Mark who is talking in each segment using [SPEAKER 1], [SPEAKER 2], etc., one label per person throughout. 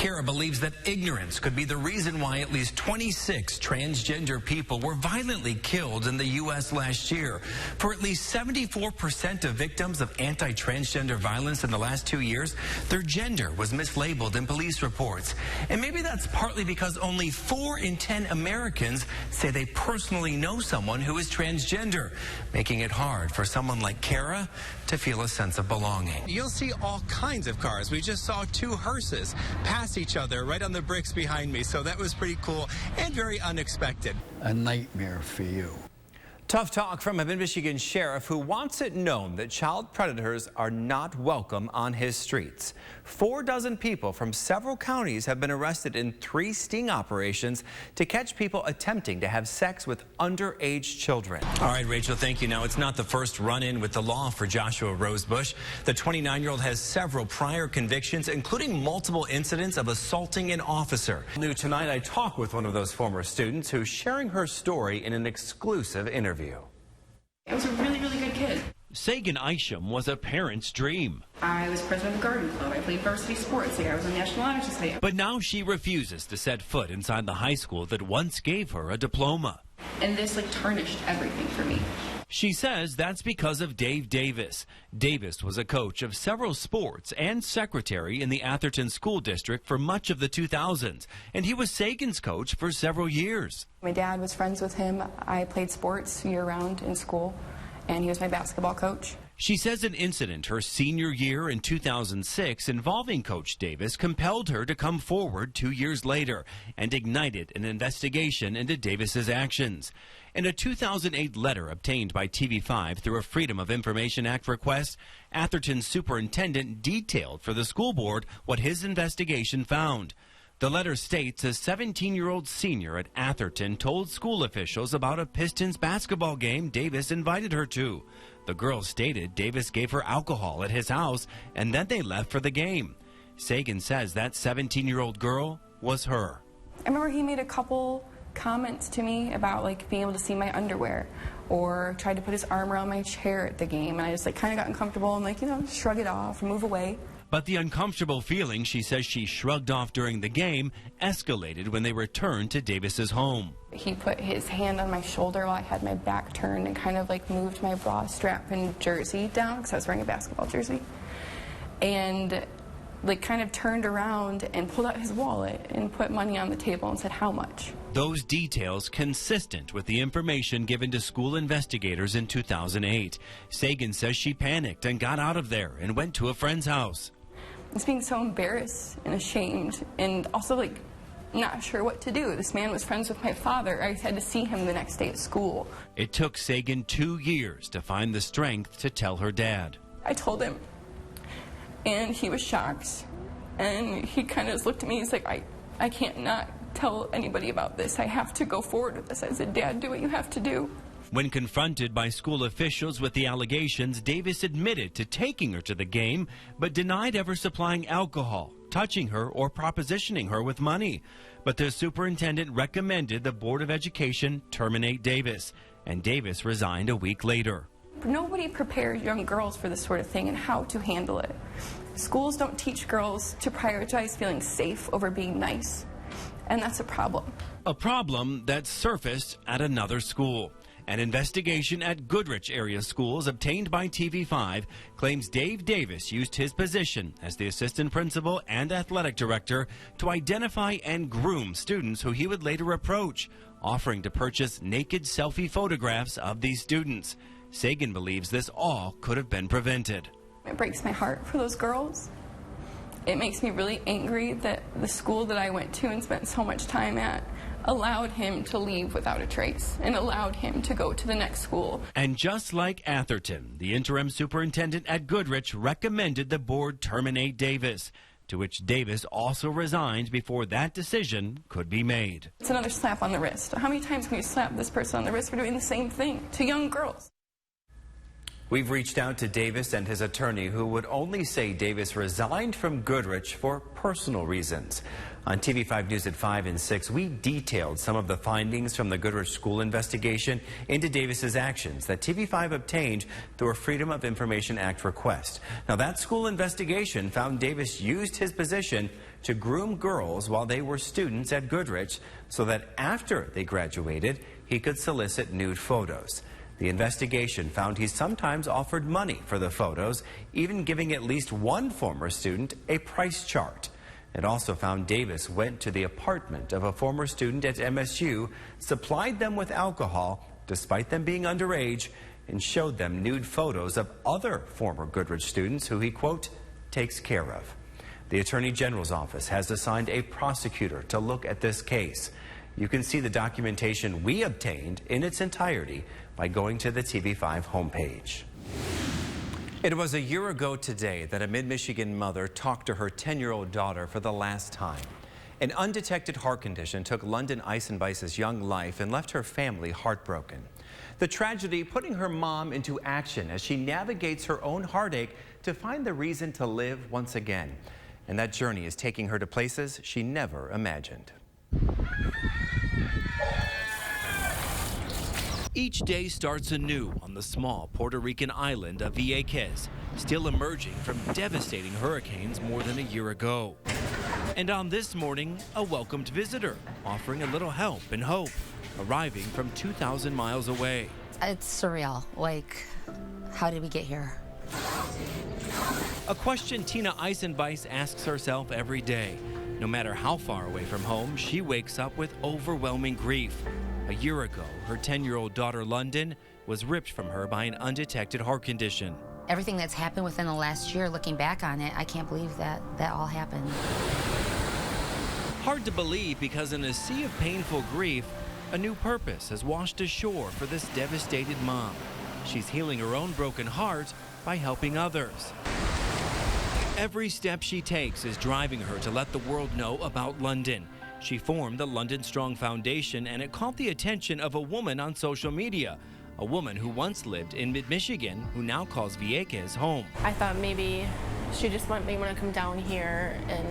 [SPEAKER 1] Kara believes that ignorance could be the reason why at least 26 transgender people were violently killed in the U.S. last year. For at least 74% of victims of anti-transgender violence in the last 2 years, their gender was mislabeled in police reports. And maybe that's partly because only 4 in 10 Americans say they personally know someone who is transgender, making it hard for someone like Kara to feel a sense of belonging.
[SPEAKER 2] You'll see all kinds of cars. We just saw 2 hearses pass each other right on the bricks behind me, so that was pretty cool and very unexpected.
[SPEAKER 3] A nightmare for you.
[SPEAKER 4] Tough talk from a Michigan sheriff who wants it known that child predators are not welcome on his streets. 4 dozen people from several counties have been arrested in 3 sting operations to catch people attempting to have sex with underage children.
[SPEAKER 1] All right, Rachel, thank you. Now, it's not the first run-in with the law for Joshua Rosebush. The 29-year-old has several prior convictions, including multiple incidents of assaulting an officer.
[SPEAKER 4] New tonight, I talk with one of those former students who's sharing her story in an exclusive interview.
[SPEAKER 5] I was a really, really good kid.
[SPEAKER 6] Sagan Isham was a parent's dream.
[SPEAKER 5] I was president of the garden club. I played varsity sports. I was on National Honor Society.
[SPEAKER 6] But now she refuses to set foot inside the high school that once gave her a diploma.
[SPEAKER 5] And this tarnished everything for me.
[SPEAKER 6] She says that's because of Dave Davis. Davis was a coach of several sports and secretary in the Atherton School District for much of the 2000s, and he was Sagan's coach for several years.
[SPEAKER 7] My dad was friends with him. I played sports year-round in school, and he was my basketball coach.
[SPEAKER 6] She says an incident her senior year in 2006 involving Coach Davis compelled her to come forward 2 years later and ignited an investigation into Davis's actions. In a 2008 letter obtained by TV5 through a Freedom of Information Act request, Atherton's superintendent detailed for the school board what his investigation found. The letter states a 17-year-old senior at Atherton told school officials about a Pistons basketball game Davis invited her to. The girl stated Davis gave her alcohol at his house and then they left for the game. Sagan says that 17-year-old girl was her.
[SPEAKER 7] I remember he made a couple comments to me about being able to see my underwear, or tried to put his arm around my chair at the game, and I just kind of got uncomfortable and shrug it off, move away.
[SPEAKER 6] But the uncomfortable feeling she says she shrugged off during the game escalated when they returned to Davis's home.
[SPEAKER 7] He put his hand on my shoulder while I had my back turned and kind of moved my bra strap and jersey down because I was wearing a basketball jersey, and kind of turned around and pulled out his wallet and put money on the table and said, "How much?"
[SPEAKER 6] Those details consistent with the information given to school investigators in 2008. Sagan says she panicked and got out of there and went to a friend's house.
[SPEAKER 7] Just being so embarrassed and ashamed, and also not sure what to do. This man was friends with my father. I had to see him the next day at school.
[SPEAKER 6] It took Sagan 2 years to find the strength to tell her dad.
[SPEAKER 7] I told him, and he was shocked, and he kind of just looked at me. He's like, I can't not tell anybody about this. I have to go forward with this. I said, "Dad, do what you have to do."
[SPEAKER 6] When confronted by school officials with the allegations, Davis admitted to taking her to the game, but denied ever supplying alcohol, touching her, or propositioning her with money. But the superintendent recommended the Board of Education terminate Davis, and Davis resigned a week later.
[SPEAKER 7] Nobody prepares young girls for this sort of thing and how to handle it. Schools don't teach girls to prioritize feeling safe over being nice, and that's a problem.
[SPEAKER 6] A problem that surfaced at another school. An investigation at Goodrich area schools obtained by TV5 claims Dave Davis used his position as the assistant principal and athletic director to identify and groom students who he would later approach, offering to purchase naked selfie photographs of these students. Sagan believes this all could have been prevented.
[SPEAKER 7] It breaks my heart for those girls. It makes me really angry that the school that I went to and spent so much time at allowed him to leave without a trace and allowed him to go to the next school.
[SPEAKER 6] And just like Atherton, the interim superintendent at Goodrich recommended the board terminate Davis, to which Davis also resigned before that decision could be made.
[SPEAKER 7] It's another slap on the wrist. How many times can you slap this person on the wrist for doing the same thing to young girls?
[SPEAKER 4] We've reached out to Davis and his attorney, who would only say Davis resigned from Goodrich for personal reasons. On TV5 News at 5 and 6, we detailed some of the findings from the Goodrich school investigation into Davis's actions that TV5 obtained through a Freedom of Information Act request. Now, that school investigation found Davis used his position to groom girls while they were students at Goodrich so that after they graduated, he could solicit nude photos. The investigation found he sometimes offered money for the photos, even giving at least one former student a price chart. It also found Davis went to the apartment of a former student at MSU, supplied them with alcohol, despite them being underage, and showed them nude photos of other former Goodrich students who he, quote, takes care of. The Attorney General's office has assigned a prosecutor to look at this case. You can see the documentation we obtained in its entirety by going to the TV5 homepage. It was a year ago today that a mid-Michigan mother talked to her 10-year-old daughter for the last time. An undetected heart condition took London Eisenbeis's young life and left her family heartbroken. The tragedy putting her mom into action as she navigates her own heartache to find the reason to live once again. And that journey is taking her to places she never imagined.
[SPEAKER 6] Each day starts anew on the small Puerto Rican island of Vieques, still emerging from devastating hurricanes more than a year ago. And on this morning, a welcomed visitor offering a little help and hope, arriving from 2,000 miles away.
[SPEAKER 8] It's surreal. Like, how did we get here?
[SPEAKER 6] A question Tina Eisenbeis asks herself every day. No matter how far away from home, she wakes up with overwhelming grief. A year ago, her 10-year-old daughter, London, was ripped from her by an undetected heart condition.
[SPEAKER 8] Everything that's happened within the last year, looking back on it, I can't believe that all happened.
[SPEAKER 6] Hard to believe because in a sea of painful grief, a new purpose has washed ashore for this devastated mom. She's healing her own broken heart by helping others. Every step she takes is driving her to let the world know about London. She formed the London Strong Foundation, and it caught the attention of a woman on social media, a woman who once lived in mid-Michigan who now calls Vieques home.
[SPEAKER 9] I thought maybe she just may want to come down here and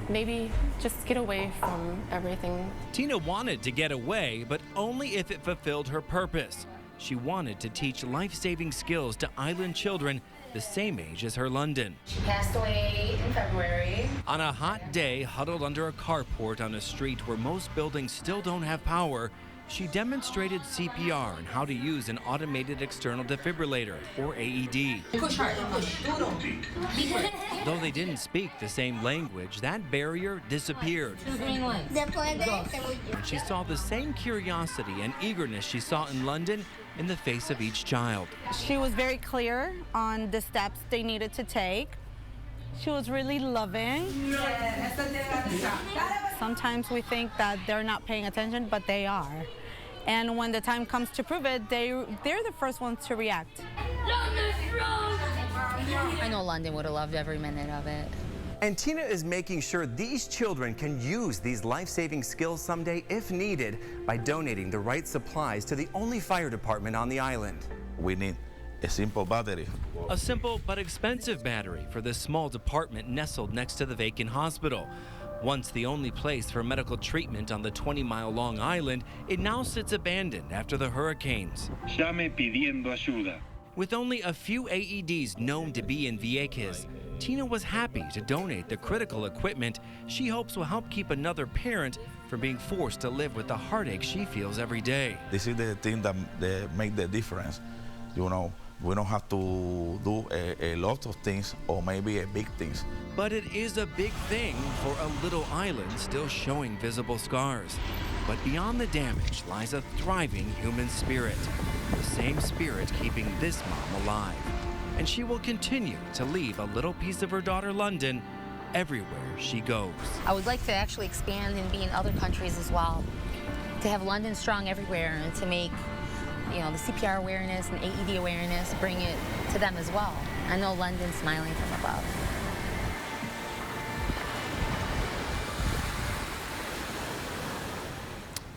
[SPEAKER 9] maybe just get away from everything.
[SPEAKER 6] Tina wanted to get away, but only if it fulfilled her purpose. She wanted to teach life-saving skills to island children the same age as her London.
[SPEAKER 8] She passed away in February.
[SPEAKER 6] On a hot day, huddled under a carport on a street where most buildings still don't have power, she demonstrated CPR and how to use an automated external defibrillator, or AED.
[SPEAKER 8] Push hard, push.
[SPEAKER 6] Though they didn't speak the same language, that barrier disappeared. And she saw the same curiosity and eagerness she saw in London in the face of each child.
[SPEAKER 10] She was very clear on the steps they needed to take. She was really loving. Sometimes we think that they're not paying attention, but they are. And when the time comes to prove it, they're the first ones to react.
[SPEAKER 8] I know London would have loved every minute of it.
[SPEAKER 4] And Tina is making sure these children can use these life-saving skills someday if needed by donating the right supplies to the only fire department on the island.
[SPEAKER 11] We need a simple battery.
[SPEAKER 6] A simple but expensive battery for this small department nestled next to the vacant hospital. Once the only place for medical treatment on the 20-mile-long island, it now sits abandoned after the hurricanes.
[SPEAKER 12] Llame pidiendo ayuda.
[SPEAKER 6] With only a few AEDs known to be in Vieques, Tina was happy to donate the critical equipment she hopes will help keep another parent from being forced to live with the heartache she feels every day.
[SPEAKER 11] This is the thing that make the difference. You know, we don't have to do a lot of things or maybe a big things.
[SPEAKER 6] But it is a big thing for a little island still showing visible scars. But beyond the damage lies a thriving human spirit, the same spirit keeping this mom alive. And she will continue to leave a little piece of her daughter London everywhere she goes.
[SPEAKER 8] I would like to actually expand and be in other countries as well, to have London Strong everywhere and to make, you know, the CPR awareness and AED awareness, bring it to them as well. I know London's smiling from above.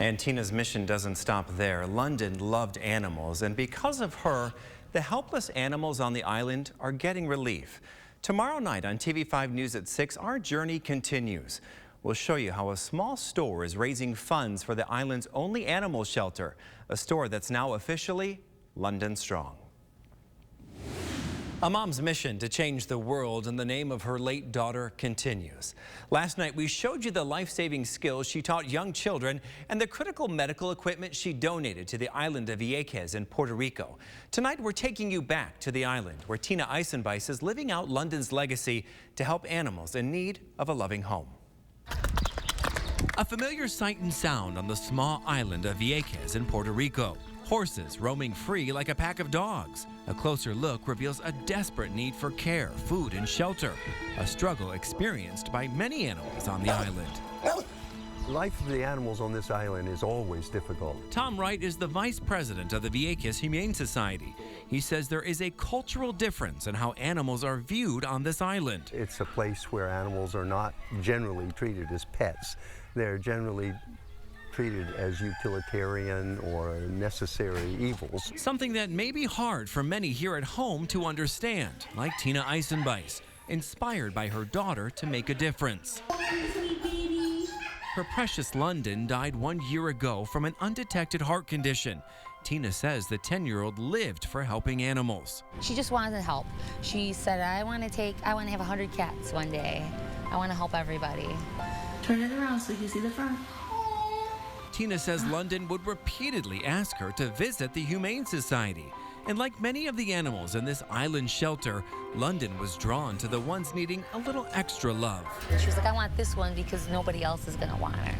[SPEAKER 4] And Tina's mission doesn't stop there. London loved animals, and because of her, the helpless animals on the island are getting relief. Tomorrow night on TV5 News at 6, our journey continues. We'll show you how a small store is raising funds for the island's only animal shelter, a store that's now officially London Strong. A mom's mission to change the world in the name of her late daughter continues. Last night, we showed you the life-saving skills she taught young children and the critical medical equipment she donated to the island of Vieques in Puerto Rico. Tonight, we're taking you back to the island where Tina Eisenbeis is living out London's legacy to help animals in need of a loving home.
[SPEAKER 6] A familiar sight and sound on the small island of Vieques in Puerto Rico. Horses roaming free like a pack of dogs. A closer look reveals a desperate need for care, food, and shelter. A struggle experienced by many animals on the island.
[SPEAKER 13] Life of the animals on this island is always difficult.
[SPEAKER 6] Tom Wright is the vice president of the Vieques Humane Society. He says there is a cultural difference in how animals are viewed on this island.
[SPEAKER 13] It's a place where animals are not generally treated as pets. They're generally treated as utilitarian or necessary evils.
[SPEAKER 6] Something that may be hard for many here at home to understand, like Tina Eisenbeis, inspired by her daughter to make a difference. Her precious London died 1 year ago from an undetected heart condition. Tina says the 10-year-old lived for helping animals.
[SPEAKER 8] She just wanted to help. She said, I want to have 100 cats one day. I want to help everybody.
[SPEAKER 5] Turn it around so you can see the front.
[SPEAKER 6] Tina says London would repeatedly ask her to visit the Humane Society. And like many of the animals in this island shelter, London was drawn to the ones needing a little extra love.
[SPEAKER 8] She was like, I want this one because nobody else is going to want her.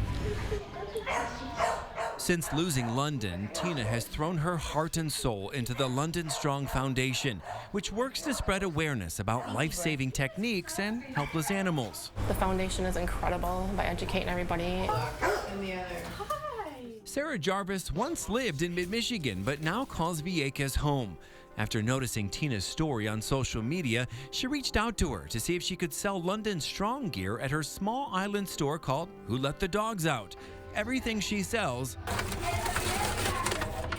[SPEAKER 6] Since losing London, Tina has thrown her heart and soul into the London Strong Foundation, which works to spread awareness about life-saving techniques and helpless animals.
[SPEAKER 9] The foundation is incredible by educating everybody.
[SPEAKER 6] Sarah Jarvis once lived in mid-Michigan, but now calls Vieques home. After noticing Tina's story on social media, she reached out to her to see if she could sell London Strong gear at her small island store called Who Let the Dogs Out. Everything she sells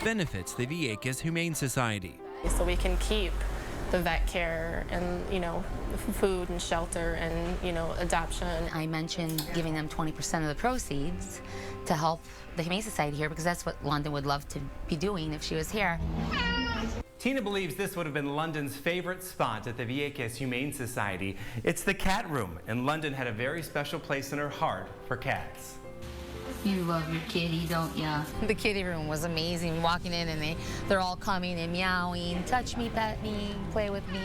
[SPEAKER 6] benefits the Vieques Humane Society.
[SPEAKER 9] So we can keep the vet care and, food and shelter and, adoption.
[SPEAKER 8] I mentioned giving them 20% of the proceeds to help the Humane Society here because that's what London would love to be doing if she was here.
[SPEAKER 4] Tina believes this would have been London's favorite spot at the Vieques Humane Society. It's the cat room, and London had a very special place in her heart for cats.
[SPEAKER 8] You love your kitty, don't ya? The kitty room was amazing. Walking in and they're all coming and meowing, touch me, pet me, play with me.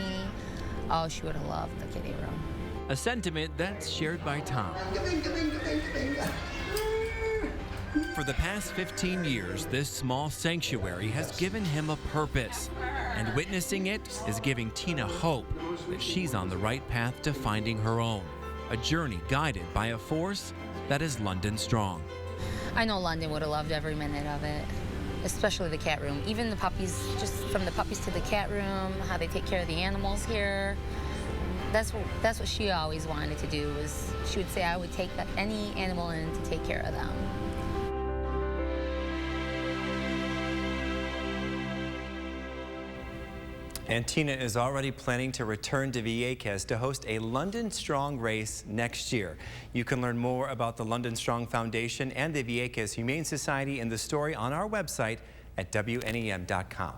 [SPEAKER 8] Oh, she would have loved the kitty room.
[SPEAKER 6] A sentiment that's shared by Tom. For the past 15 years, this small sanctuary has given him a purpose. And witnessing it is giving Tina hope that she's on the right path to finding her own. A journey guided by a force that is London Strong.
[SPEAKER 8] I know London would have loved every minute of it, especially the cat room. Even the puppies, just from the puppies to the cat room, how they take care of the animals here. That's what she always wanted to do. Was she would say I would take any animal in to take care of them.
[SPEAKER 4] And Tina is already planning to return to Vieques to host a London Strong race next year. You can learn more about the London Strong Foundation and the Vieques Humane Society in the story on our website at WNEM.com.